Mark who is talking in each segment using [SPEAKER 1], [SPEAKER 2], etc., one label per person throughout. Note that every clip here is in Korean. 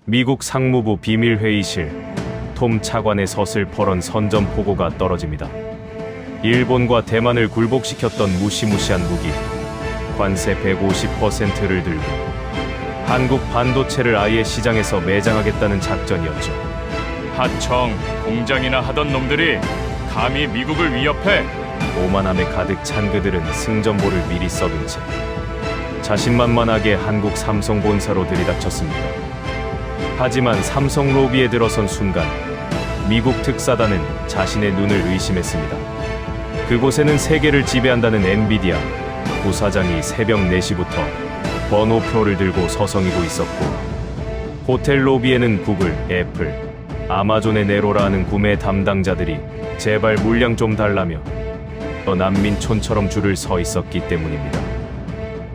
[SPEAKER 1] 미국 상무부 비밀회의실, 톰 차관의 서슬퍼런 선전포고가 떨어집니다. 일본과 대만을 굴복시켰던 무시무시한 무기, 관세 150%를 들고 한국 반도체를 아예 시장에서 매장하겠다는 작전이었죠.
[SPEAKER 2] 하청, 공장이나 하던 놈들이 감히 미국을 위협해?
[SPEAKER 1] 오만함에 가득 찬 그들은 승전보를 미리 써둔 채 자신만만하게 한국 삼성 본사로 들이닥쳤습니다. 하지만 삼성 로비에 들어선 순간 미국 특사단은 자신의 눈을 의심했습니다. 그곳에는 세계를 지배한다는 엔비디아 부사장이 새벽 4시부터 번호표를 들고 서성이고 있었고, 호텔 로비에는 구글, 애플, 아마존의 네로라 하는 구매 담당자들이 제발 물량 좀 달라며 난민촌처럼 줄을 서 있었기 때문입니다.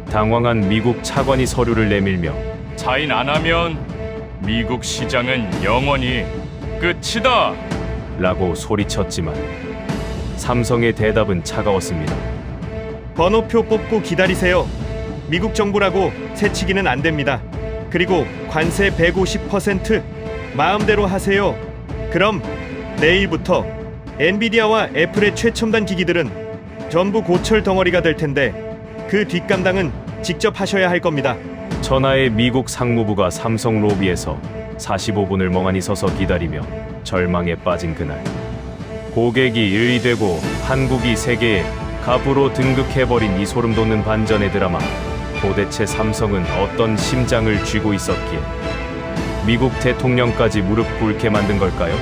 [SPEAKER 1] 당황한 미국 차관이 서류를 내밀며
[SPEAKER 2] 사인 안 하면 미국 시장은 영원히 끝이다!
[SPEAKER 1] 라고 소리쳤지만 삼성의 대답은 차가웠습니다.
[SPEAKER 3] 번호표 뽑고 기다리세요. 미국 정부라고 새치기는 안 됩니다. 그리고 관세 150% 마음대로 하세요. 그럼 내일부터 엔비디아와 애플의 최첨단 기기들은 전부 고철 덩어리가 될 텐데 그 뒷감당은 직접 하셔야 할 겁니다.
[SPEAKER 1] 천하의 미국 상무부가 삼성 로비에서 45분을 멍하니 서서 기다리며 절망에 빠진 그날, 고객이 의되고 한국이 세계의 갑으로 등극해버린 이 소름돋는 반전의 드라마, 도대체 삼성은 어떤 심장을 쥐고 있었기에 미국 대통령까지 무릎 꿇게 만든 걸까요?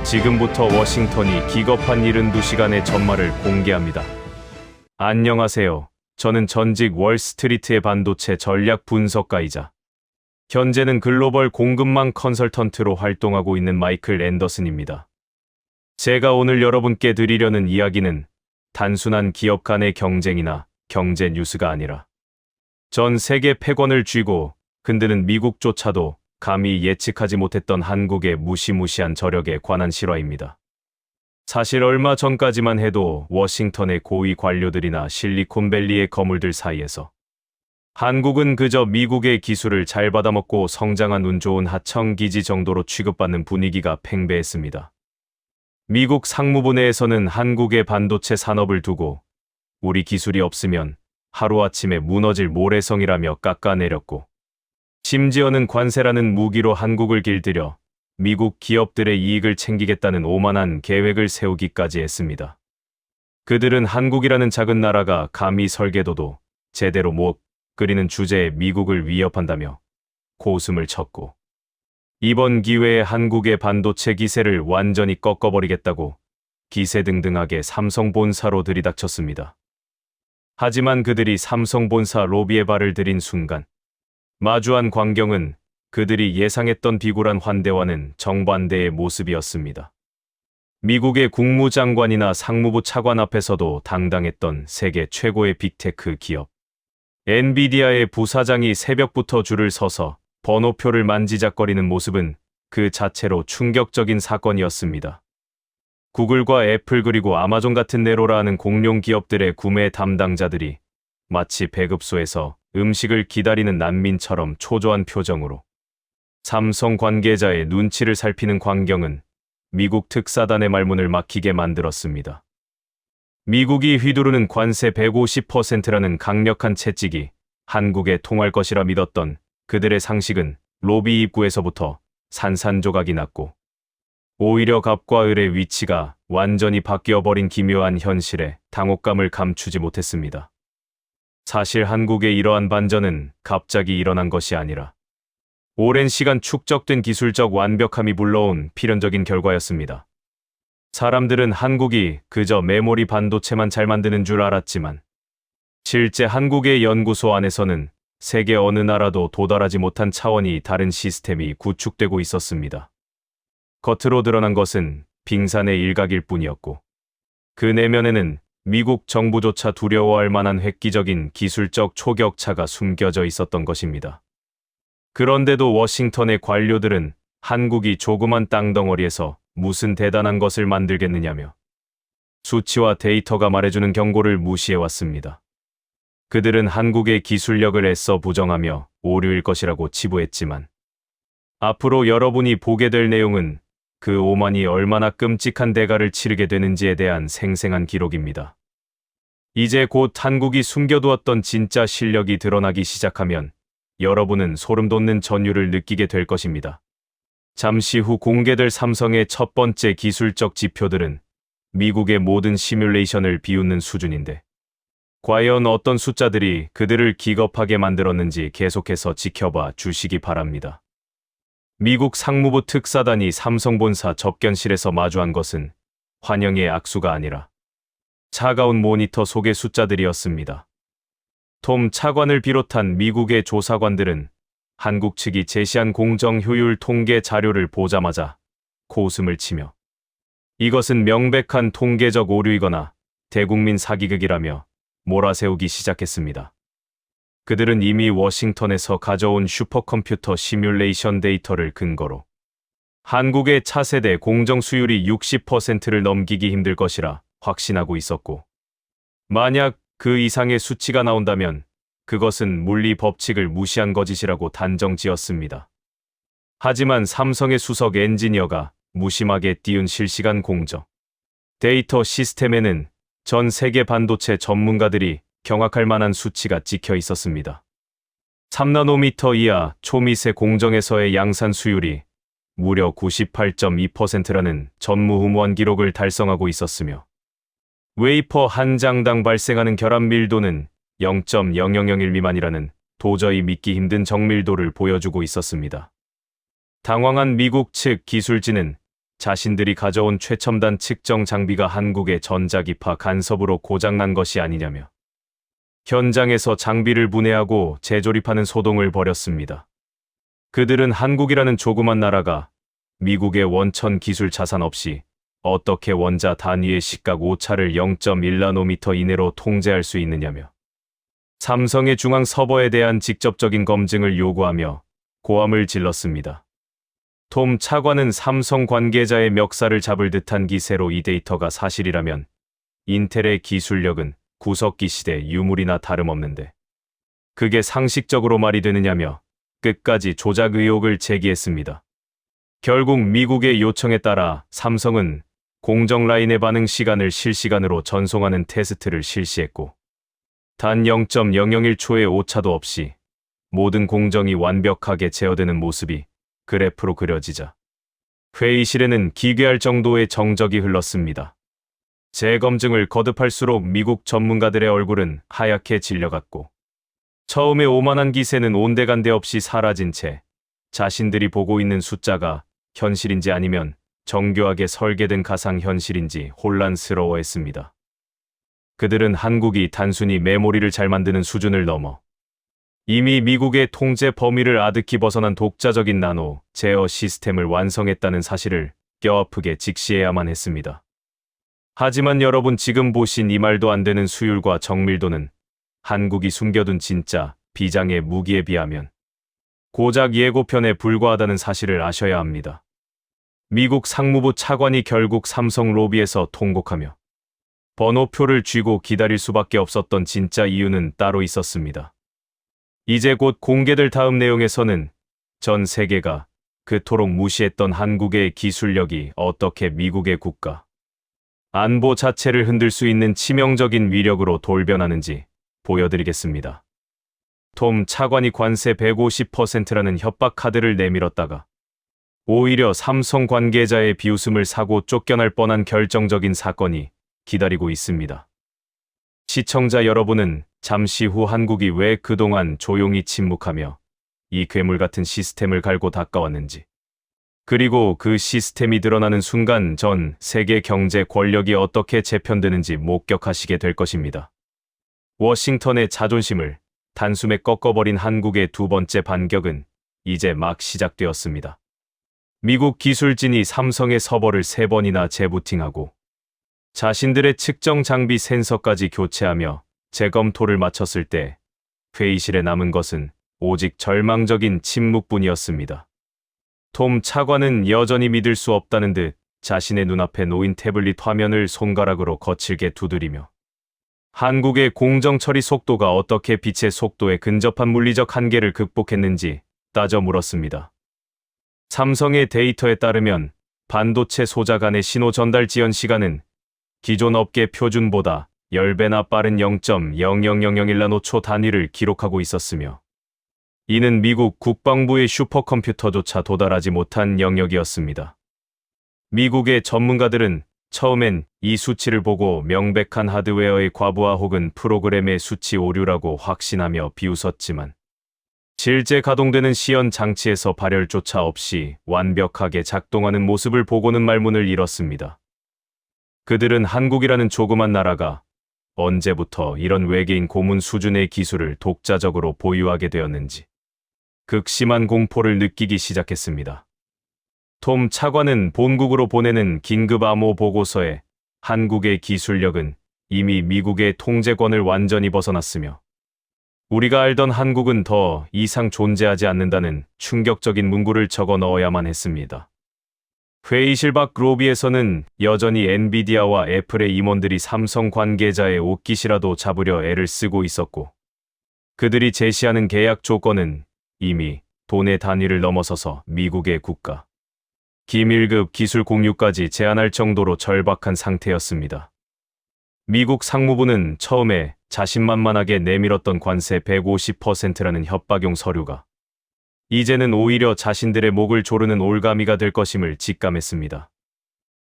[SPEAKER 1] 지금부터 워싱턴이 기겁한 72시간의 전말을 공개합니다. 안녕하세요. 저는 전직 월스트리트의 반도체 전략 분석가이자 현재는 글로벌 공급망 컨설턴트로 활동하고 있는 마이클 앤더슨입니다. 제가 오늘 여러분께 드리려는 이야기는 단순한 기업 간의 경쟁이나 경제 뉴스가 아니라 전 세계 패권을 쥐고 흔드는 미국조차도 감히 예측하지 못했던 한국의 무시무시한 저력에 관한 실화입니다. 사실 얼마 전까지만 해도 워싱턴의 고위 관료들이나 실리콘밸리의 거물들 사이에서 한국은 그저 미국의 기술을 잘 받아먹고 성장한 운 좋은 하청기지 정도로 취급받는 분위기가 팽배했습니다. 미국 상무부 내에서는 한국의 반도체 산업을 두고 우리 기술이 없으면 하루아침에 무너질 모래성이라며 깎아내렸고, 심지어는 관세라는 무기로 한국을 길들여 미국 기업들의 이익을 챙기겠다는 오만한 계획을 세우기까지 했습니다. 그들은 한국이라는 작은 나라가 감히 설계도도 제대로 못 그리는 주제에 미국을 위협한다며 고웃음을 쳤고, 이번 기회에 한국의 반도체 기세를 완전히 꺾어버리겠다고 기세등등하게 삼성 본사로 들이닥쳤습니다. 하지만 그들이 삼성 본사 로비에 발을 들인 순간 마주한 광경은 그들이 예상했던 비굴한 환대와는 정반대의 모습이었습니다. 미국의 국무장관이나 상무부 차관 앞에서도 당당했던 세계 최고의 빅테크 기업 엔비디아의 부사장이 새벽부터 줄을 서서 번호표를 만지작거리는 모습은 그 자체로 충격적인 사건이었습니다. 구글과 애플 그리고 아마존 같은 네로라 하는 공룡 기업들의 구매 담당자들이 마치 배급소에서 음식을 기다리는 난민처럼 초조한 표정으로 삼성 관계자의 눈치를 살피는 광경은 미국 특사단의 말문을 막히게 만들었습니다. 미국이 휘두르는 관세 150%라는 강력한 채찍이 한국에 통할 것이라 믿었던 그들의 상식은 로비 입구에서부터 산산조각이 났고, 오히려 갑과 을의 위치가 완전히 바뀌어버린 기묘한 현실에 당혹감을 감추지 못했습니다. 사실 한국의 이러한 반전은 갑자기 일어난 것이 아니라 오랜 시간 축적된 기술적 완벽함이 불러온 필연적인 결과였습니다. 사람들은 한국이 그저 메모리 반도체만 잘 만드는 줄 알았지만 실제 한국의 연구소 안에서는 세계 어느 나라도 도달하지 못한 차원이 다른 시스템이 구축되고 있었습니다. 겉으로 드러난 것은 빙산의 일각일 뿐이었고, 그 내면에는 미국 정부조차 두려워할 만한 획기적인 기술적 초격차가 숨겨져 있었던 것입니다. 그런데도 워싱턴의 관료들은 한국이 조그만 땅덩어리에서 무슨 대단한 것을 만들겠느냐며 수치와 데이터가 말해주는 경고를 무시해왔습니다. 그들은 한국의 기술력을 애써 부정하며 오류일 것이라고 치부했지만 앞으로 여러분이 보게 될 내용은 그 오만이 얼마나 끔찍한 대가를 치르게 되는지에 대한 생생한 기록입니다. 이제 곧 한국이 숨겨두었던 진짜 실력이 드러나기 시작하면 여러분은 소름 돋는 전율을 느끼게 될 것입니다. 잠시 후 공개될 삼성의 첫 번째 기술적 지표들은 미국의 모든 시뮬레이션을 비웃는 수준인데, 과연 어떤 숫자들이 그들을 기겁하게 만들었는지 계속해서 지켜봐 주시기 바랍니다. 미국 상무부 특사단이 삼성본사 접견실에서 마주한 것은 환영의 악수가 아니라 차가운 모니터 속의 숫자들이었습니다. 톰 차관을 비롯한 미국의 조사관들은 한국 측이 제시한 공정 효율 통계 자료를 보자마자 코웃음을 치며 이것은 명백한 통계적 오류이거나 대국민 사기극이라며 몰아세우기 시작했습니다. 그들은 이미 워싱턴에서 가져온 슈퍼컴퓨터 시뮬레이션 데이터를 근거로 한국의 차세대 공정 수율이 60%를 넘기기 힘들 것이라 확신하고 있었고, 만약 그 이상의 수치가 나온다면 그것은 물리 법칙을 무시한 거짓이라고 단정지었습니다. 하지만 삼성의 수석 엔지니어가 무심하게 띄운 실시간 공정 데이터 시스템에는 전 세계 반도체 전문가들이 경악할 만한 수치가 찍혀 있었습니다. 3나노미터 이하 초미세 공정에서의 양산 수율이 무려 98.2%라는 전무후무한 기록을 달성하고 있었으며, 웨이퍼 한 장당 발생하는 결합 밀도는 0.0001 미만이라는 도저히 믿기 힘든 정밀도를 보여주고 있었습니다. 당황한 미국 측 기술진은 자신들이 가져온 최첨단 측정 장비가 한국의 전자기파 간섭으로 고장난 것이 아니냐며 현장에서 장비를 분해하고 재조립하는 소동을 벌였습니다. 그들은 한국이라는 조그만 나라가 미국의 원천 기술 자산 없이 어떻게 원자 단위의 시각 오차를 0.1나노미터 이내로 통제할 수 있느냐며 삼성의 중앙 서버에 대한 직접적인 검증을 요구하며 고함을 질렀습니다. 톰 차관은 삼성 관계자의 멱살을 잡을 듯한 기세로 이 데이터가 사실이라면 인텔의 기술력은 구석기 시대 유물이나 다름없는데 그게 상식적으로 말이 되느냐며 끝까지 조작 의혹을 제기했습니다. 결국 미국의 요청에 따라 삼성은 공정 라인의 반응 시간을 실시간으로 전송하는 테스트를 실시했고, 단 0.001초의 오차도 없이 모든 공정이 완벽하게 제어되는 모습이 그래프로 그려지자 회의실에는 기괴할 정도의 정적이 흘렀습니다. 재검증을 거듭할수록 미국 전문가들의 얼굴은 하얗게 질려갔고, 처음에 오만한 기세는 온데간데 없이 사라진 채 자신들이 보고 있는 숫자가 현실인지 아니면 정교하게 설계된 가상현실인지 혼란스러워했습니다. 그들은 한국이 단순히 메모리를 잘 만드는 수준을 넘어 이미 미국의 통제 범위를 아득히 벗어난 독자적인 나노 제어 시스템을 완성했다는 사실을 뼈아프게 직시해야만 했습니다. 하지만 여러분 지금 보신 이 말도 안 되는 수율과 정밀도는 한국이 숨겨둔 진짜 비장의 무기에 비하면 고작 예고편에 불과하다는 사실을 아셔야 합니다. 미국 상무부 차관이 결국 삼성 로비에서 통곡하며 번호표를 쥐고 기다릴 수밖에 없었던 진짜 이유는 따로 있었습니다. 이제 곧 공개될 다음 내용에서는 전 세계가 그토록 무시했던 한국의 기술력이 어떻게 미국의 국가 안보 자체를 흔들 수 있는 치명적인 위력으로 돌변하는지 보여드리겠습니다. 톰 차관이 관세 150%라는 협박 카드를 내밀었다가 오히려 삼성 관계자의 비웃음을 사고 쫓겨날 뻔한 결정적인 사건이 기다리고 있습니다. 시청자 여러분은 잠시 후 한국이 왜 그동안 조용히 침묵하며 이 괴물 같은 시스템을 갈고 닦아왔는지, 그리고 그 시스템이 드러나는 순간 전 세계 경제 권력이 어떻게 재편되는지 목격하시게 될 것입니다. 워싱턴의 자존심을 단숨에 꺾어버린 한국의 두 번째 반격은 이제 막 시작되었습니다. 미국 기술진이 삼성의 서버를 3번이나 재부팅하고 자신들의 측정 장비 센서까지 교체하며 재검토를 마쳤을 때 회의실에 남은 것은 오직 절망적인 침묵뿐이었습니다. 톰 차관은 여전히 믿을 수 없다는 듯 자신의 눈앞에 놓인 태블릿 화면을 손가락으로 거칠게 두드리며 한국의 공정 처리 속도가 어떻게 빛의 속도에 근접한 물리적 한계를 극복했는지 따져 물었습니다. 삼성의 데이터에 따르면 반도체 소자 간의 신호 전달 지연 시간은 기존 업계 표준보다 10배나 빠른 0.00001나노초 단위를 기록하고 있었으며, 이는 미국 국방부의 슈퍼컴퓨터조차 도달하지 못한 영역이었습니다. 미국의 전문가들은 처음엔 이 수치를 보고 명백한 하드웨어의 과부하 혹은 프로그램의 수치 오류라고 확신하며 비웃었지만, 실제 가동되는 시연 장치에서 발열조차 없이 완벽하게 작동하는 모습을 보고는 말문을 잃었습니다. 그들은 한국이라는 조그만 나라가 언제부터 이런 외계인 고문 수준의 기술을 독자적으로 보유하게 되었는지 극심한 공포를 느끼기 시작했습니다. 톰 차관은 본국으로 보내는 긴급 암호 보고서에 한국의 기술력은 이미 미국의 통제권을 완전히 벗어났으며, 우리가 알던 한국은 더 이상 존재하지 않는다는 충격적인 문구를 적어 넣어야만 했습니다. 회의실 밖 로비에서는 여전히 엔비디아와 애플의 임원들이 삼성 관계자의 옷깃이라도 잡으려 애를 쓰고 있었고, 그들이 제시하는 계약 조건은 이미 돈의 단위를 넘어서서 미국의 국가 기밀급 기술 공유까지 제한할 정도로 절박한 상태였습니다. 미국 상무부는 처음에 자신만만하게 내밀었던 관세 150%라는 협박용 서류가 이제는 오히려 자신들의 목을 조르는 올가미가 될 것임을 직감했습니다.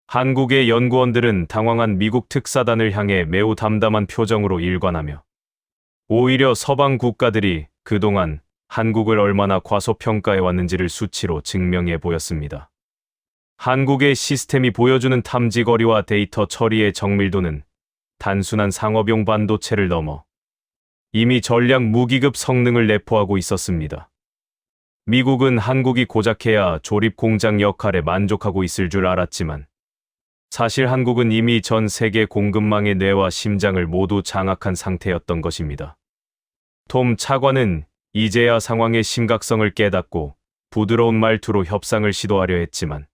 [SPEAKER 1] 한국의 연구원들은 당황한 미국 특사단을 향해 매우 담담한 표정으로 일관하며, 오히려 서방 국가들이 그동안 한국을 얼마나 과소평가해 왔는지를 수치로 증명해 보였습니다. 한국의 시스템이 보여주는 탐지 거리와 데이터 처리의 정밀도는 단순한 상업용 반도체를 넘어 이미 전략 무기급 성능을 내포하고 있었습니다. 미국은 한국이 고작해야 조립 공장 역할에 만족하고 있을 줄 알았지만, 사실 한국은 이미 전 세계 공급망의 뇌와 심장을 모두 장악한 상태였던 것입니다. 톰 차관은 이제야 상황의 심각성을 깨닫고 부드러운 말투로 협상을 시도하려 했지만,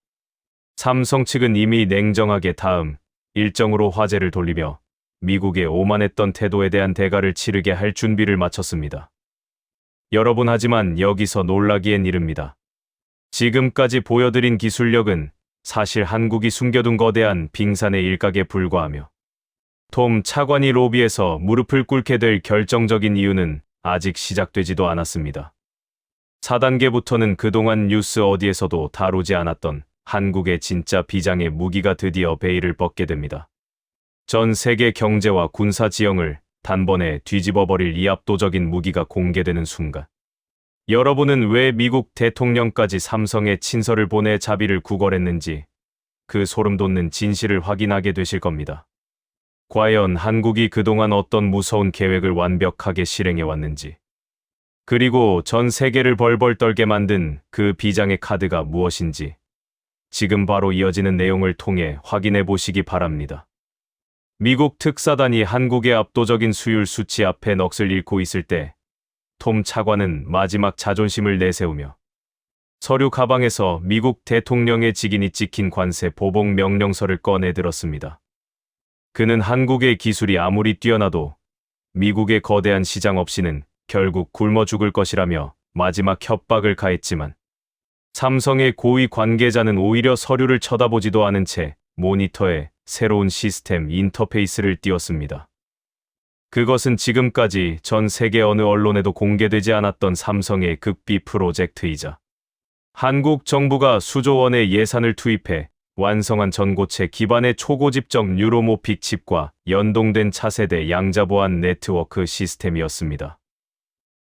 [SPEAKER 1] 삼성 측은 이미 냉정하게 다음 일정으로 화제를 돌리며 미국의 오만했던 태도에 대한 대가를 치르게 할 준비를 마쳤습니다. 여러분, 하지만 여기서 놀라기엔 이릅니다. 지금까지 보여드린 기술력은 사실 한국이 숨겨둔 거대한 빙산의 일각에 불과하며, 톰 차관이 로비에서 무릎을 꿇게 될 결정적인 이유는 아직 시작되지도 않았습니다. 4단계부터는 그동안 뉴스 어디에서도 다루지 않았던 한국의 진짜 비장의 무기가 드디어 베일을 벗게 됩니다. 전 세계 경제와 군사 지형을 단번에 뒤집어버릴 이 압도적인 무기가 공개되는 순간, 여러분은 왜 미국 대통령까지 삼성에 친서를 보내 자비를 구걸했는지 그 소름 돋는 진실을 확인하게 되실 겁니다. 과연 한국이 그동안 어떤 무서운 계획을 완벽하게 실행해왔는지, 그리고 전 세계를 벌벌 떨게 만든 그 비장의 카드가 무엇인지 지금 바로 이어지는 내용을 통해 확인해 보시기 바랍니다. 미국 특사단이 한국의 압도적인 수율 수치 앞에 넋을 잃고 있을 때, 톰 차관은 마지막 자존심을 내세우며 서류 가방에서 미국 대통령의 직인이 찍힌 관세 보복 명령서를 꺼내 들었습니다. 그는 한국의 기술이 아무리 뛰어나도 미국의 거대한 시장 없이는 결국 굶어 죽을 것이라며 마지막 협박을 가했지만, 삼성의 고위 관계자는 오히려 서류를 쳐다보지도 않은 채 모니터에 새로운 시스템 인터페이스를 띄웠습니다. 그것은 지금까지 전 세계 어느 언론에도 공개되지 않았던 삼성의 극비 프로젝트이자 한국 정부가 수조 원의 예산을 투입해 완성한 전고체 기반의 초고집적 뉴로모픽 칩과 연동된 차세대 양자보안 네트워크 시스템이었습니다.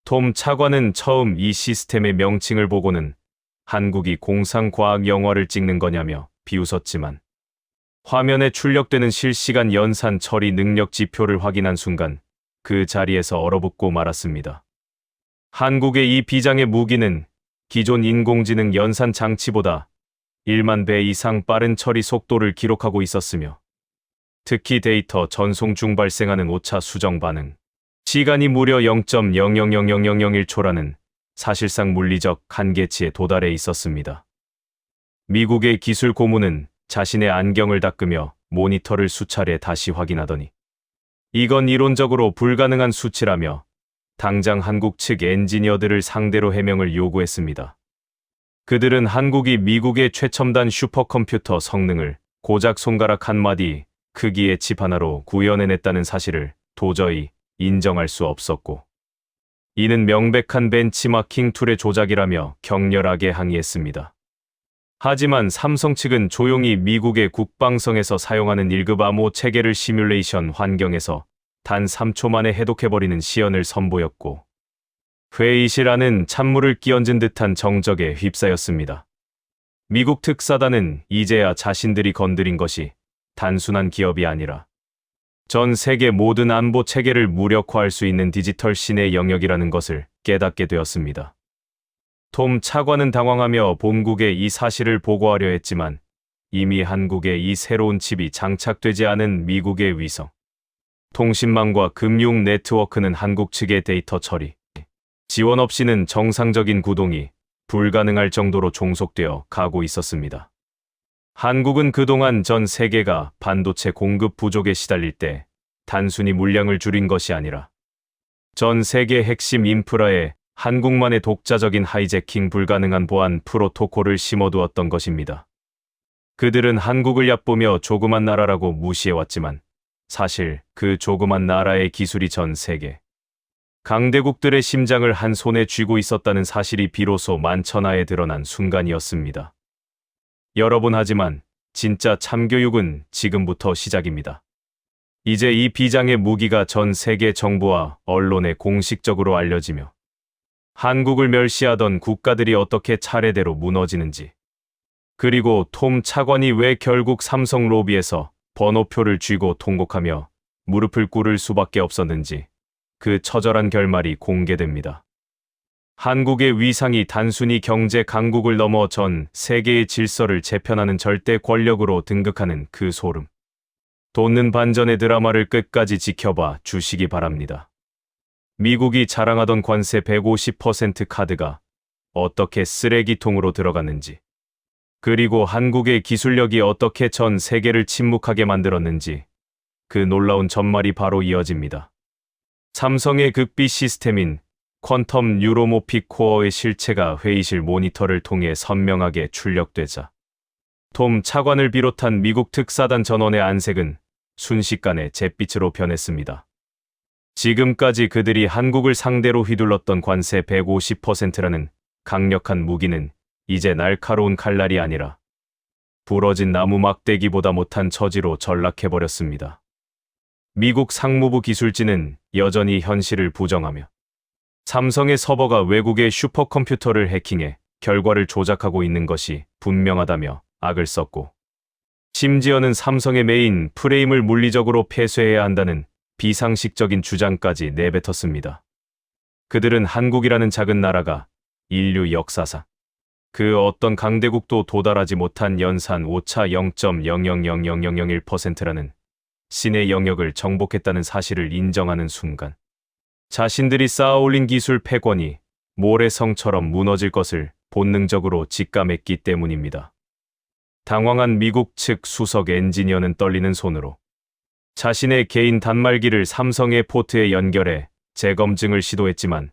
[SPEAKER 1] 톰 차관은 처음 이 시스템의 명칭을 보고는 한국이 공상과학 영화를 찍는 거냐며 비웃었지만, 화면에 출력되는 실시간 연산 처리 능력 지표를 확인한 순간 그 자리에서 얼어붙고 말았습니다. 한국의 이 비장의 무기는 기존 인공지능 연산 장치보다 1만 배 이상 빠른 처리 속도를 기록하고 있었으며, 특히 데이터 전송 중 발생하는 오차 수정 반응 시간이 무려 0.000001초라는 사실상 물리적 한계치에 도달해 있었습니다. 미국의 기술 고문은 자신의 안경을 닦으며 모니터를 수차례 다시 확인하더니 이건 이론적으로 불가능한 수치라며 당장 한국 측 엔지니어들을 상대로 해명을 요구했습니다. 그들은 한국이 미국의 최첨단 슈퍼컴퓨터 성능을 고작 손가락 한마디 크기의 칩 하나로 구현해냈다는 사실을 도저히 인정할 수 없었고, 이는 명백한 벤치마킹 툴의 조작이라며 격렬하게 항의했습니다. 하지만 삼성 측은 조용히 미국의 국방성에서 사용하는 1급 암호 체계를 시뮬레이션 환경에서 단 3초 만에 해독해버리는 시연을 선보였고, 회의실 안은 찬물을 끼얹은 듯한 정적에 휩싸였습니다. 미국 특사단은 이제야 자신들이 건드린 것이 단순한 기업이 아니라 전 세계 모든 안보 체계를 무력화할 수 있는 디지털 신의 영역이라는 것을 깨닫게 되었습니다. 톰 차관은 당황하며 본국에 이 사실을 보고하려 했지만 이미 한국에 이 새로운 칩이 장착되지 않은 미국의 위성, 통신망과 금융 네트워크는 한국 측의 데이터 처리, 지원 없이는 정상적인 구동이 불가능할 정도로 종속되어 가고 있었습니다. 한국은 그동안 전 세계가 반도체 공급 부족에 시달릴 때 단순히 물량을 줄인 것이 아니라 전 세계 핵심 인프라에 한국만의 독자적인 하이제킹 불가능한 보안 프로토콜을 심어두었던 것입니다. 그들은 한국을 얕보며 조그만 나라라고 무시해왔지만 사실 그 조그만 나라의 기술이 전 세계 강대국들의 심장을 한 손에 쥐고 있었다는 사실이 비로소 만천하에 드러난 순간이었습니다. 여러분, 하지만 진짜 참교육은 지금부터 시작입니다. 이제 이 비장의 무기가 전 세계 정부와 언론에 공식적으로 알려지며 한국을 멸시하던 국가들이 어떻게 차례대로 무너지는지, 그리고 톰 차관이 왜 결국 삼성 로비에서 번호표를 쥐고 통곡하며 무릎을 꿇을 수밖에 없었는지, 그 처절한 결말이 공개됩니다. 한국의 위상이 단순히 경제 강국을 넘어 전 세계의 질서를 재편하는 절대 권력으로 등극하는 그 소름 돋는 반전의 드라마를 끝까지 지켜봐 주시기 바랍니다. 미국이 자랑하던 관세 150% 카드가 어떻게 쓰레기통으로 들어갔는지, 그리고 한국의 기술력이 어떻게 전 세계를 침묵하게 만들었는지, 그 놀라운 전말이 바로 이어집니다. 삼성의 극비 시스템인 퀀텀 뉴로모픽 코어의 실체가 회의실 모니터를 통해 선명하게 출력되자 톰 차관을 비롯한 미국 특사단 전원의 안색은 순식간에 잿빛으로 변했습니다. 지금까지 그들이 한국을 상대로 휘둘렀던 관세 150%라는 강력한 무기는 이제 날카로운 칼날이 아니라 부러진 나무 막대기보다 못한 처지로 전락해버렸습니다. 미국 상무부 기술진은 여전히 현실을 부정하며 삼성의 서버가 외국의 슈퍼컴퓨터를 해킹해 결과를 조작하고 있는 것이 분명하다며 악을 썼고, 심지어는 삼성의 메인 프레임을 물리적으로 폐쇄해야 한다는 비상식적인 주장까지 내뱉었습니다. 그들은 한국이라는 작은 나라가 인류 역사상 그 어떤 강대국도 도달하지 못한 연산 오차 0.000001%라는 신의 영역을 정복했다는 사실을 인정하는 순간, 자신들이 쌓아올린 기술 패권이 모래성처럼 무너질 것을 본능적으로 직감했기 때문입니다. 당황한 미국 측 수석 엔지니어는 떨리는 손으로 자신의 개인 단말기를 삼성의 포트에 연결해 재검증을 시도했지만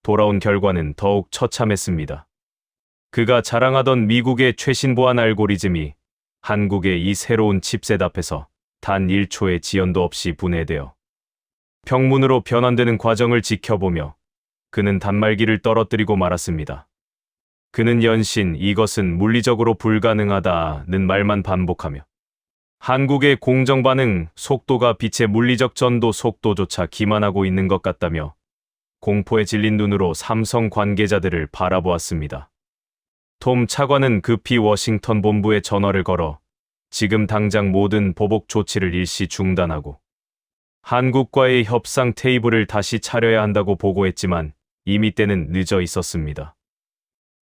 [SPEAKER 1] 돌아온 결과는 더욱 처참했습니다. 그가 자랑하던 미국의 최신 보안 알고리즘이 한국의 이 새로운 칩셋 앞에서 단 1초의 지연도 없이 분해되어 평문으로 변환되는 과정을 지켜보며 그는 단말기를 떨어뜨리고 말았습니다. 그는 연신 이것은 물리적으로 불가능하다는 말만 반복하며 한국의 공정 반응 속도가 빛의 물리적 전도 속도조차 기만하고 있는 것 같다며 공포에 질린 눈으로 삼성 관계자들을 바라보았습니다. 톰 차관은 급히 워싱턴 본부에 전화를 걸어 지금 당장 모든 보복 조치를 일시 중단하고 한국과의 협상 테이블을 다시 차려야 한다고 보고했지만 이미 때는 늦어 있었습니다.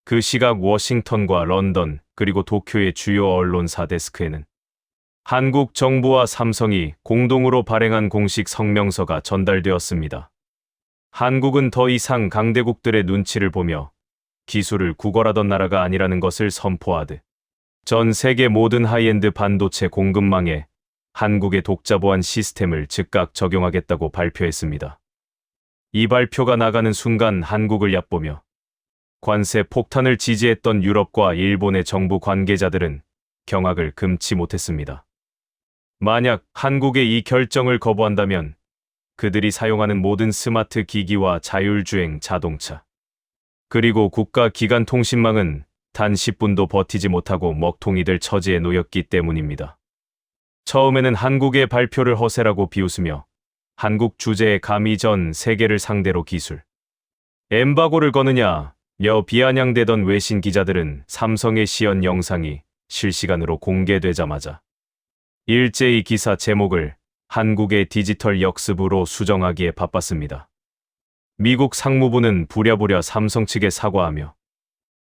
[SPEAKER 1] 그 시각 워싱턴과 런던 그리고 도쿄의 주요 언론사 데스크에는 한국 정부와 삼성이 공동으로 발행한 공식 성명서가 전달되었습니다. 한국은 더 이상 강대국들의 눈치를 보며 기술을 구걸하던 나라가 아니라는 것을 선포하듯 전 세계 모든 하이엔드 반도체 공급망에 한국의 독자 보안 시스템을 즉각 적용하겠다고 발표했습니다. 이 발표가 나가는 순간 한국을 얕보며 관세 폭탄을 지지했던 유럽과 일본의 정부 관계자들은 경악을 금치 못했습니다. 만약 한국의 이 결정을 거부한다면 그들이 사용하는 모든 스마트 기기와 자율주행 자동차, 그리고 국가 기관 통신망은 단 10분도 버티지 못하고 먹통이 될 처지에 놓였기 때문입니다. 처음에는 한국의 발표를 허세라고 비웃으며 한국 주재에 감히 전 세계를 상대로 기술 엠바고를 거느냐며 비아냥대던 외신 기자들은 삼성의 시연 영상이 실시간으로 공개되자마자 일제히 기사 제목을 한국의 디지털 역습으로 수정하기에 바빴습니다. 미국 상무부는 부랴부랴 삼성 측에 사과하며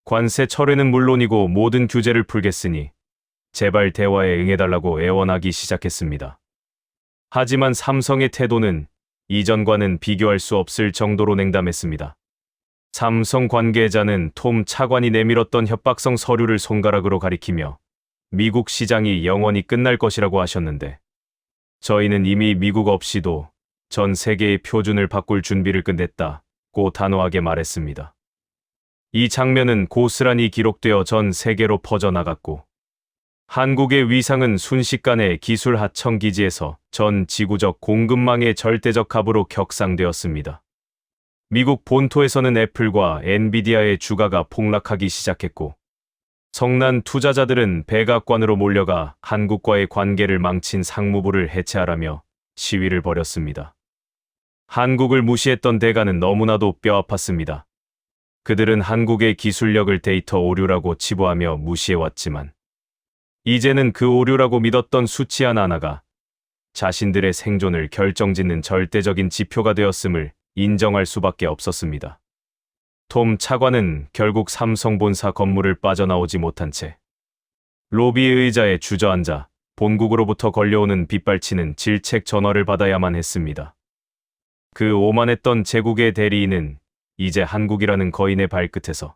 [SPEAKER 1] 관세 철회는 물론이고 모든 규제를 풀겠으니 제발 대화에 응해달라고 애원하기 시작했습니다. 하지만 삼성의 태도는 이전과는 비교할 수 없을 정도로 냉담했습니다. 삼성 관계자는 톰 차관이 내밀었던 협박성 서류를 손가락으로 가리키며 미국 시장이 영원히 끝날 것이라고 하셨는데 저희는 이미 미국 없이도 전 세계의 표준을 바꿀 준비를 끝냈다고 단호하게 말했습니다. 이 장면은 고스란히 기록되어 전 세계로 퍼져나갔고 한국의 위상은 순식간에 기술 하청 기지에서 전 지구적 공급망의 절대적 갑으로 격상되었습니다. 미국 본토에서는 애플과 엔비디아의 주가가 폭락하기 시작했고 성난 투자자들은 백악관으로 몰려가 한국과의 관계를 망친 상무부를 해체하라며 시위를 벌였습니다. 한국을 무시했던 대가는 너무나도 뼈아팠습니다. 그들은 한국의 기술력을 데이터 오류라고 치부하며 무시해왔지만 이제는 그 오류라고 믿었던 수치 하나하나가 자신들의 생존을 결정짓는 절대적인 지표가 되었음을 인정할 수밖에 없었습니다. 톰 차관은 결국 삼성 본사 건물을 빠져나오지 못한 채 로비의 의자에 주저앉아 본국으로부터 걸려오는 빗발치는 질책 전화를 받아야만 했습니다. 그 오만했던 제국의 대리인은 이제 한국이라는 거인의 발끝에서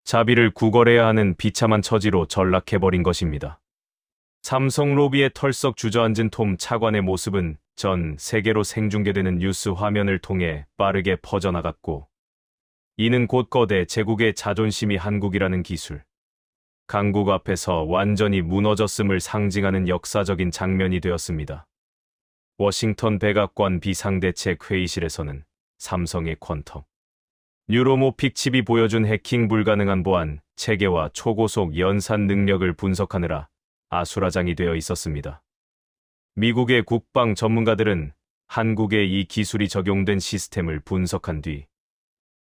[SPEAKER 1] 자비를 구걸해야 하는 비참한 처지로 전락해버린 것입니다. 삼성 로비에 털썩 주저앉은 톰 차관의 모습은 전 세계로 생중계되는 뉴스 화면을 통해 빠르게 퍼져나갔고 이는 곧 거대 제국의 자존심이 한국이라는 기술, 강국 앞에서 완전히 무너졌음을 상징하는 역사적인 장면이 되었습니다. 워싱턴 백악관 비상대책회의실에서는 삼성의 퀀텀, 뉴로모픽 칩이 보여준 해킹 불가능한 보안, 체계와 초고속 연산 능력을 분석하느라 아수라장이 되어 있었습니다. 미국의 국방 전문가들은 한국의 이 기술이 적용된 시스템을 분석한 뒤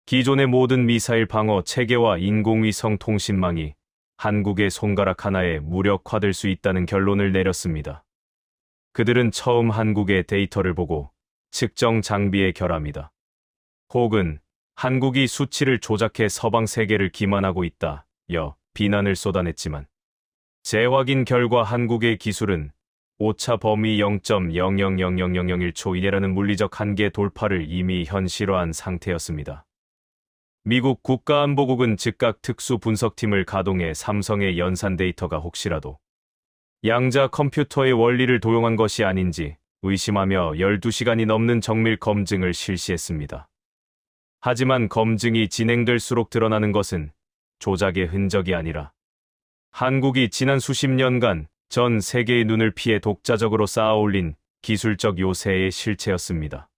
[SPEAKER 1] 기존의 모든 미사일 방어 체계와 인공위성 통신망이 한국의 손가락 하나에 무력화될 수 있다는 결론을 내렸습니다. 그들은 처음 한국의 데이터를 보고 측정 장비의 결함이다, 혹은 한국이 수치를 조작해 서방 세계를 기만하고 있다며 비난을 쏟아냈지만 재확인 결과 한국의 기술은 오차 범위 0.000001초 이내라는 물리적 한계 돌파를 이미 현실화한 상태였습니다. 미국 국가안보국은 즉각 특수분석팀을 가동해 삼성의 연산 데이터가 혹시라도 양자 컴퓨터의 원리를 도용한 것이 아닌지 의심하며 12시간이 넘는 정밀 검증을 실시했습니다. 하지만 검증이 진행될수록 드러나는 것은 조작의 흔적이 아니라 한국이 지난 수십 년간 전 세계의 눈을 피해 독자적으로 쌓아올린 기술적 요새의 실체였습니다.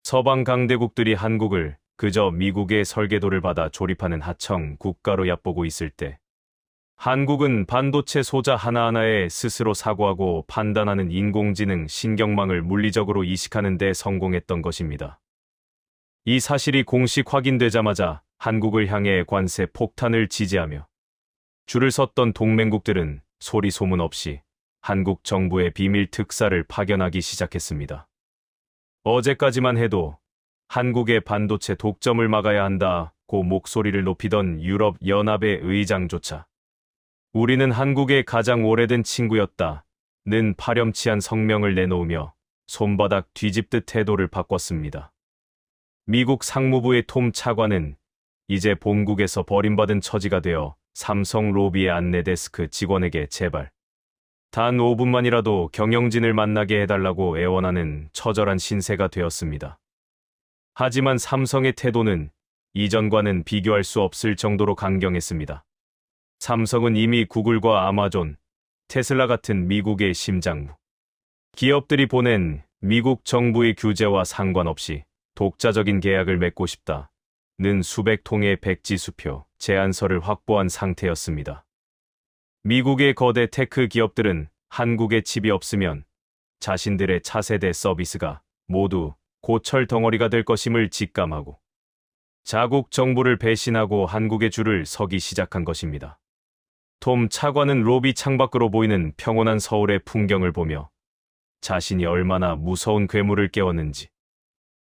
[SPEAKER 1] 서방 강대국들이 한국을 그저 미국의 설계도를 받아 조립하는 하청 국가로 얕보고 있을 때 한국은 반도체 소자 하나하나에 스스로 사고하고 판단하는 인공지능 신경망을 물리적으로 이식하는 데 성공했던 것입니다. 이 사실이 공식 확인되자마자 한국을 향해 관세 폭탄을 지지하며 줄을 섰던 동맹국들은 소리 소문 없이 한국 정부의 비밀 특사를 파견하기 시작했습니다. 어제까지만 해도 한국의 반도체 독점을 막아야 한다고 목소리를 높이던 유럽 연합의 의장조차 우리는 한국의 가장 오래된 친구였다는 파렴치한 성명을 내놓으며 손바닥 뒤집듯 태도를 바꿨습니다. 미국 상무부의 톰 차관은 이제 본국에서 버림받은 처지가 되어 삼성 로비의 안내 데스크 직원에게 제발 단 5분만이라도 경영진을 만나게 해달라고 애원하는 처절한 신세가 되었습니다. 하지만 삼성의 태도는 이전과는 비교할 수 없을 정도로 강경했습니다. 삼성은 이미 구글과 아마존, 테슬라 같은 미국의 심장부 기업들이 보낸 미국 정부의 규제와 상관없이 독자적인 계약을 맺고 싶다는 수백 통의 백지수표 제안서를 확보한 상태였습니다. 미국의 거대 테크 기업들은 한국에 칩이 없으면 자신들의 차세대 서비스가 모두 고철 덩어리가 될 것임을 직감하고 자국 정부를 배신하고 한국의 줄을 서기 시작한 것입니다. 톰 차관은 로비 창밖으로 보이는 평온한 서울의 풍경을 보며 자신이 얼마나 무서운 괴물을 깨웠는지,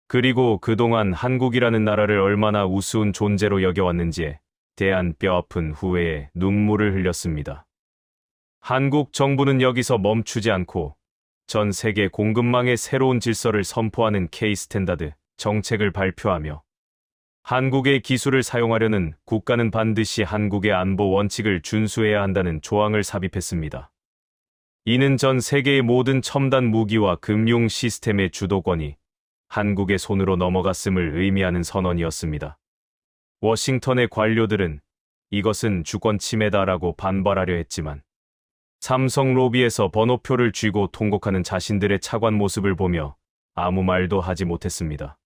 [SPEAKER 1] 그리고 그동안 한국이라는 나라를 얼마나 우스운 존재로 여겨왔는지에 대한 뼈아픈 후회에 눈물을 흘렸습니다. 한국 정부는 여기서 멈추지 않고 전 세계 공급망의 새로운 질서를 선포하는 K-스탠다드 정책을 발표하며 한국의 기술을 사용하려는 국가는 반드시 한국의 안보 원칙을 준수해야 한다는 조항을 삽입했습니다. 이는 전 세계의 모든 첨단 무기와 금융 시스템의 주도권이 한국의 손으로 넘어갔음을 의미하는 선언이었습니다. 워싱턴의 관료들은 이것은 주권 침해다라고 반발하려 했지만 삼성 로비에서 번호표를 쥐고 통곡하는 자신들의 차관 모습을 보며 아무 말도 하지 못했습니다.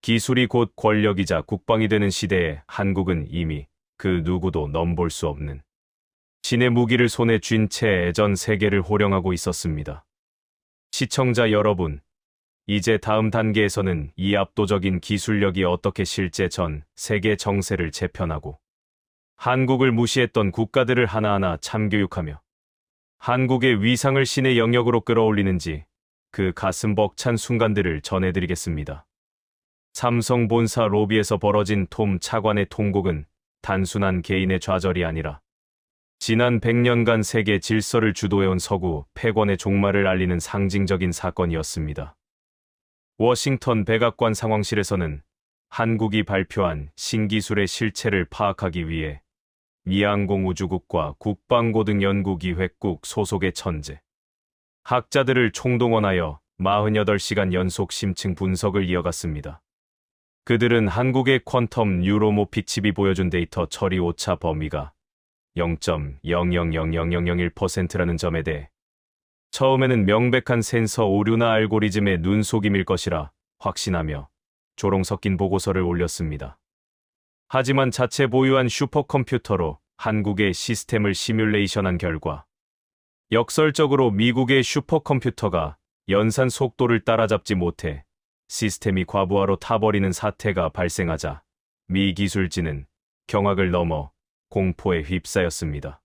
[SPEAKER 1] 기술이 곧 권력이자 국방이 되는 시대에 한국은 이미 그 누구도 넘볼 수 없는 신의 무기를 손에 쥔 채 전 세계를 호령하고 있었습니다. 시청자 여러분, 이제 다음 단계에서는 이 압도적인 기술력이 어떻게 실제 전 세계 정세를 재편하고 한국을 무시했던 국가들을 하나하나 참교육하며 한국의 위상을 신의 영역으로 끌어올리는지 그 가슴 벅찬 순간들을 전해드리겠습니다. 삼성 본사 로비에서 벌어진 톰 차관의 통곡은 단순한 개인의 좌절이 아니라 지난 100년간 세계 질서를 주도해온 서구 패권의 종말을 알리는 상징적인 사건이었습니다. 워싱턴 백악관 상황실에서는 한국이 발표한 신기술의 실체를 파악하기 위해 미항공우주국과 국방고등연구기획국 소속의 천재 학자들을 총동원하여 48시간 연속 심층 분석을 이어갔습니다. 그들은 한국의 퀀텀 뉴로모픽 칩이 보여준 데이터 처리 오차 범위가 0.000001%라는 점에 대해 처음에는 명백한 센서 오류나 알고리즘의 눈속임일 것이라 확신하며 조롱 섞인 보고서를 올렸습니다. 하지만 자체 보유한 슈퍼컴퓨터로 한국의 시스템을 시뮬레이션한 결과 역설적으로 미국의 슈퍼컴퓨터가 연산 속도를 따라잡지 못해 시스템이 과부하로 타버리는 사태가 발생하자 미 기술진은 경악을 넘어 공포에 휩싸였습니다.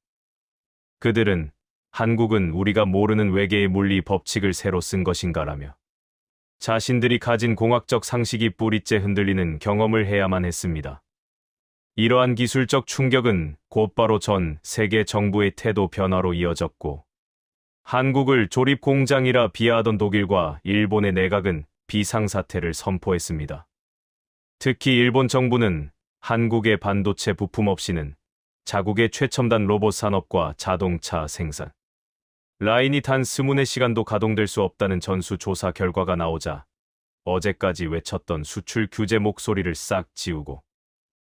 [SPEAKER 1] 그들은 한국은 우리가 모르는 외계의 물리 법칙을 새로 쓴 것인가라며 자신들이 가진 공학적 상식이 뿌리째 흔들리는 경험을 해야만 했습니다. 이러한 기술적 충격은 곧바로 전 세계 정부의 태도 변화로 이어졌고 한국을 조립 공장이라 비하하던 독일과 일본의 내각은 비상사태를 선포했습니다. 특히 일본 정부는 한국의 반도체 부품 없이는 자국의 최첨단 로봇 산업과 자동차 생산 라인이 단 24시간도 가동될 수 없다는 전수조사 결과가 나오자 어제까지 외쳤던 수출 규제 목소리를 싹 지우고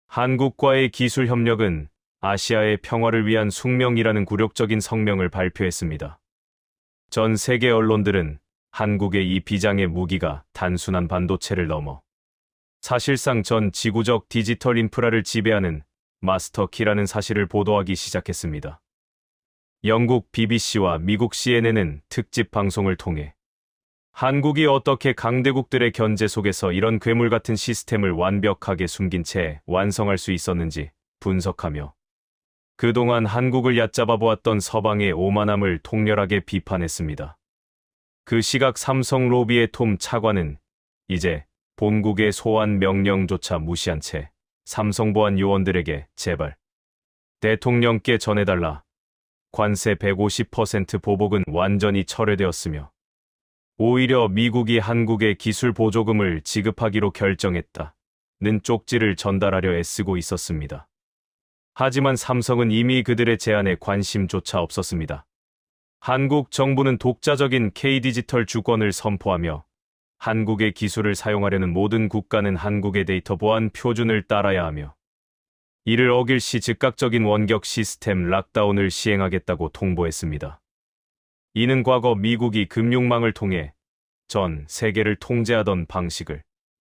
[SPEAKER 1] 한국과의 기술 협력은 아시아의 평화를 위한 숙명이라는 굴욕적인 성명을 발표했습니다. 전 세계 언론들은 한국의 이 비장의 무기가 단순한 반도체를 넘어 사실상 전 지구적 디지털 인프라를 지배하는 마스터키라는 사실을 보도하기 시작했습니다. 영국 BBC와 미국 CNN은 특집 방송을 통해 한국이 어떻게 강대국들의 견제 속에서 이런 괴물 같은 시스템을 완벽하게 숨긴 채 완성할 수 있었는지 분석하며 그동안 한국을 얕잡아 보았던 서방의 오만함을 통렬하게 비판했습니다. 그 시각 삼성 로비의 톰 차관은 이제 본국의 소환 명령조차 무시한 채 삼성 보안 요원들에게 제발 대통령께 전해달라. 관세 150% 보복은 완전히 철회되었으며 오히려 미국이 한국에 기술 보조금을 지급하기로 결정했다는 쪽지를 전달하려 애쓰고 있었습니다. 하지만 삼성은 이미 그들의 제안에 관심조차 없었습니다. 한국 정부는 독자적인 K-디지털 주권을 선포하며 한국의 기술을 사용하려는 모든 국가는 한국의 데이터 보안 표준을 따라야 하며 이를 어길 시 즉각적인 원격 시스템 락다운을 시행하겠다고 통보했습니다. 이는 과거 미국이 금융망을 통해 전 세계를 통제하던 방식을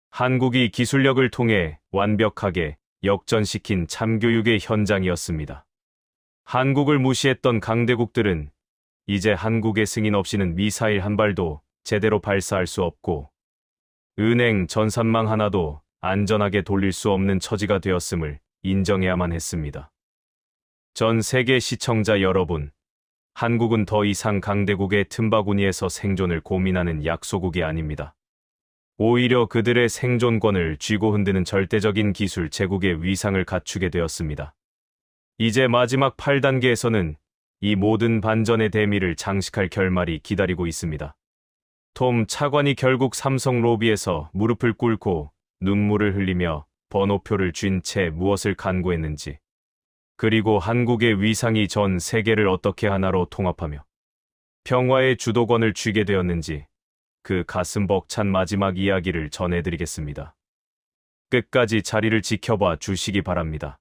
[SPEAKER 1] 한국이 기술력을 통해 완벽하게 역전시킨 참교육의 현장이었습니다. 한국을 무시했던 강대국들은 이제 한국의 승인 없이는 미사일 한 발도 제대로 발사할 수 없고 은행, 전산망 하나도 안전하게 돌릴 수 없는 처지가 되었음을 인정해야만 했습니다. 전 세계 시청자 여러분, 한국은 더 이상 강대국의 틈바구니에서 생존을 고민하는 약소국이 아닙니다. 오히려 그들의 생존권을 쥐고 흔드는 절대적인 기술 제국의 위상을 갖추게 되었습니다. 이제 마지막 8단계에서는 이 모든 반전의 대미를 장식할 결말이 기다리고 있습니다. 톰 차관이 결국 삼성 로비에서 무릎을 꿇고 눈물을 흘리며 번호표를 쥔 채 무엇을 간구했는지, 그리고 한국의 위상이 전 세계를 어떻게 하나로 통합하며 평화의 주도권을 쥐게 되었는지 그 가슴 벅찬 마지막 이야기를 전해드리겠습니다. 끝까지 자리를 지켜봐 주시기 바랍니다.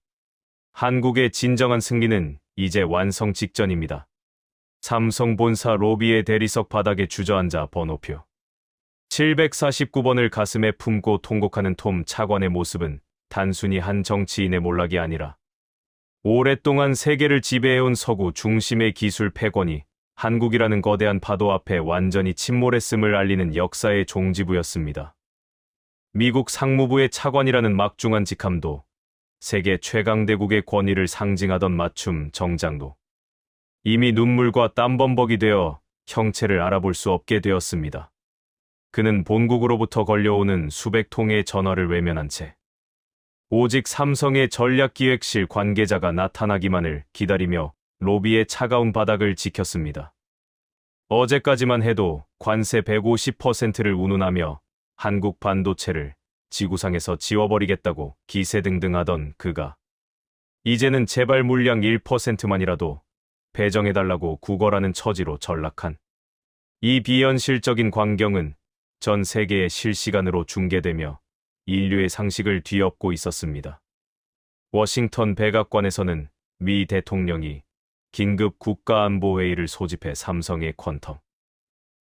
[SPEAKER 1] 한국의 진정한 승리는 이제 완성 직전입니다. 삼성 본사 로비의 대리석 바닥에 주저앉아 번호표 749번을 가슴에 품고 통곡하는 톰 차관의 모습은 단순히 한 정치인의 몰락이 아니라 오랫동안 세계를 지배해온 서구 중심의 기술 패권이 한국이라는 거대한 파도 앞에 완전히 침몰했음을 알리는 역사의 종지부였습니다. 미국 상무부의 차관이라는 막중한 직함도, 세계 최강대국의 권위를 상징하던 맞춤 정장도 이미 눈물과 땀범벅이 되어 형체를 알아볼 수 없게 되었습니다. 그는 본국으로부터 걸려오는 수백 통의 전화를 외면한 채 오직 삼성의 전략기획실 관계자가 나타나기만을 기다리며 로비의 차가운 바닥을 지켰습니다. 어제까지만 해도 관세 150%를 운운하며 한국 반도체를 지구상에서 지워버리겠다고 기세등등하던 그가 이제는 제발 물량 1%만이라도 배정해달라고 구걸하는 처지로 전락한 이 비현실적인 광경은 전 세계에 실시간으로 중계되며 인류의 상식을 뒤엎고 있었습니다. 워싱턴 백악관에서는 미 대통령이 긴급 국가안보회의를 소집해 삼성의 퀀텀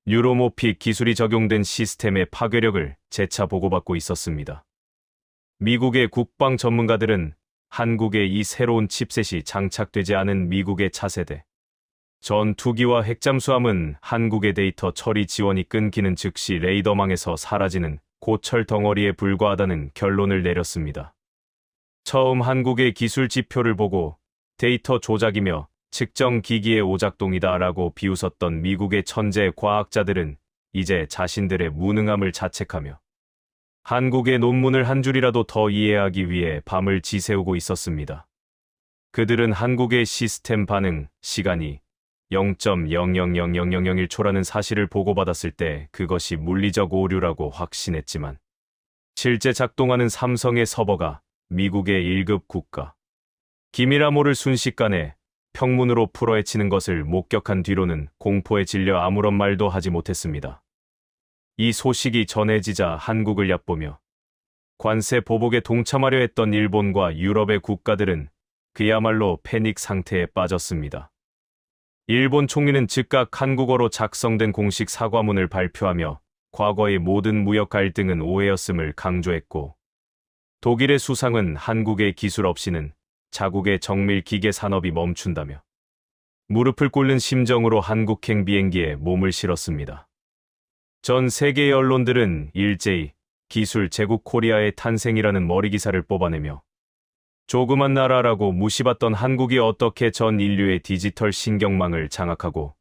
[SPEAKER 1] 뉴로모픽 기술이 적용된 시스템의 파괴력을 재차 보고받고 있었습니다. 미국의 국방 전문가들은 한국의 이 새로운 칩셋이 장착되지 않은 미국의 차세대 전투기와 핵잠수함은 한국의 데이터 처리 지원이 끊기는 즉시 레이더망에서 사라지는 고철 덩어리에 불과하다는 결론을 내렸습니다. 처음 한국의 기술 지표를 보고 데이터 조작이며 측정 기기의 오작동이다라고 비웃었던 미국의 천재 과학자들은 이제 자신들의 무능함을 자책하며 한국의 논문을 한 줄이라도 더 이해하기 위해 밤을 지새우고 있었습니다. 그들은 한국의 시스템 반응 시간이 0.000001초라는 사실을 보고받았을 때 그것이 물리적 오류라고 확신했지만 실제 작동하는 삼성의 서버가 미국의 1급 국가 기밀암호를 순식간에 평문으로 풀어헤치는 것을 목격한 뒤로는 공포에 질려 아무런 말도 하지 못했습니다. 이 소식이 전해지자 한국을 얕보며 관세 보복에 동참하려 했던 일본과 유럽의 국가들은 그야말로 패닉 상태에 빠졌습니다. 일본 총리는 즉각 한국어로 작성된 공식 사과문을 발표하며 과거의 모든 무역 갈등은 오해였음을 강조했고, 독일의 수상은 한국의 기술 없이는 자국의 정밀 기계 산업이 멈춘다며 무릎을 꿇는 심정으로 한국행 비행기에 몸을 실었습니다. 전 세계의 언론들은 일제히 기술 제국 코리아의 탄생이라는 머리기사를 뽑아내며 조그만 나라라고 무시받던 한국이 어떻게 전 인류의 디지털 신경망을 장악하고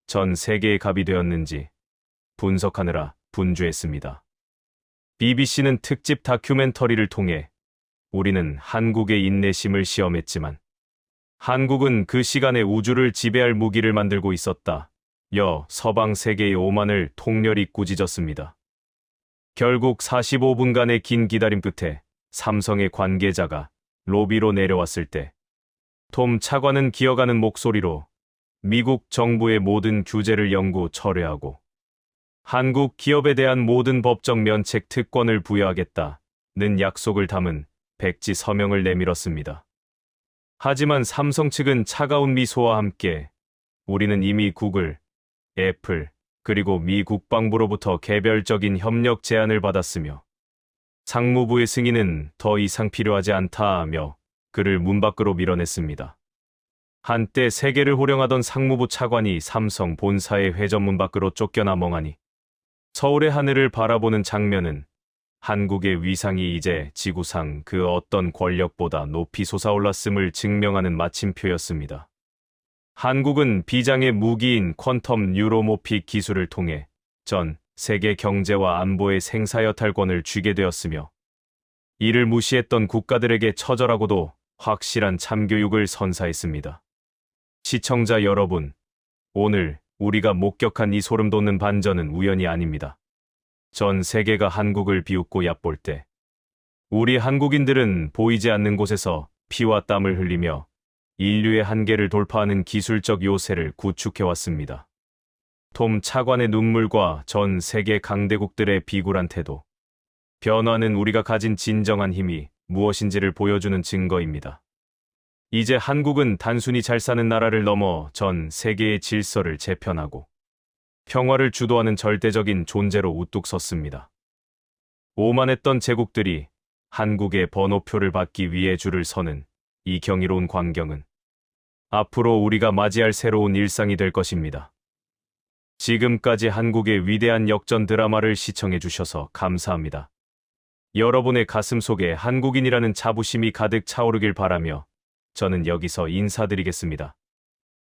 [SPEAKER 1] 전 세계의 갑이 되었는지 분석하느라 분주했습니다. BBC는 특집 다큐멘터리를 통해 우리는 한국의 인내심을 시험했지만 한국은 그 시간에 우주를 지배할 무기를 만들고 있었다. 서방 세계의 오만을 통렬히 꾸짖었습니다. 결국 45분간의 긴 기다림 끝에 삼성의 관계자가 로비로 내려왔을 때 톰 차관은 기어가는 목소리로 미국 정부의 모든 규제를 영구 철회하고 한국 기업에 대한 모든 법적 면책 특권을 부여하겠다는 약속을 담은 백지 서명을 내밀었습니다. 하지만 삼성 측은 차가운 미소와 함께 우리는 이미 구글, 애플, 그리고 미 국방부로부터 개별적인 협력 제안을 받았으며 상무부의 승인은 더 이상 필요하지 않다며 그를 문 밖으로 밀어냈습니다. 한때 세계를 호령하던 상무부 차관이 삼성 본사의 회전문 밖으로 쫓겨나 멍하니 서울의 하늘을 바라보는 장면은 한국의 위상이 이제 지구상 그 어떤 권력보다 높이 솟아올랐음을 증명하는 마침표였습니다. 한국은 비장의 무기인 퀀텀 뉴로모픽 기술을 통해 전 세계 경제와 안보의 생사여탈권을 쥐게 되었으며 이를 무시했던 국가들에게 처절하고도 확실한 참교육을 선사했습니다. 시청자 여러분, 오늘 우리가 목격한 이 소름 돋는 반전은 우연이 아닙니다. 전 세계가 한국을 비웃고 얕볼 때 우리 한국인들은 보이지 않는 곳에서 피와 땀을 흘리며 인류의 한계를 돌파하는 기술적 요새를 구축해왔습니다. 톰 차관의 눈물과 전 세계 강대국들의 비굴한 태도, 변화는 우리가 가진 진정한 힘이 무엇인지를 보여주는 증거입니다. 이제 한국은 단순히 잘 사는 나라를 넘어 전 세계의 질서를 재편하고 평화를 주도하는 절대적인 존재로 우뚝 섰습니다. 오만했던 제국들이 한국의 번호표를 받기 위해 줄을 서는 이 경이로운 광경은 앞으로 우리가 맞이할 새로운 일상이 될 것입니다. 지금까지 한국의 위대한 역전 드라마를 시청해 주셔서 감사합니다. 여러분의 가슴 속에 한국인이라는 자부심이 가득 차오르길 바라며 저는 여기서 인사드리겠습니다.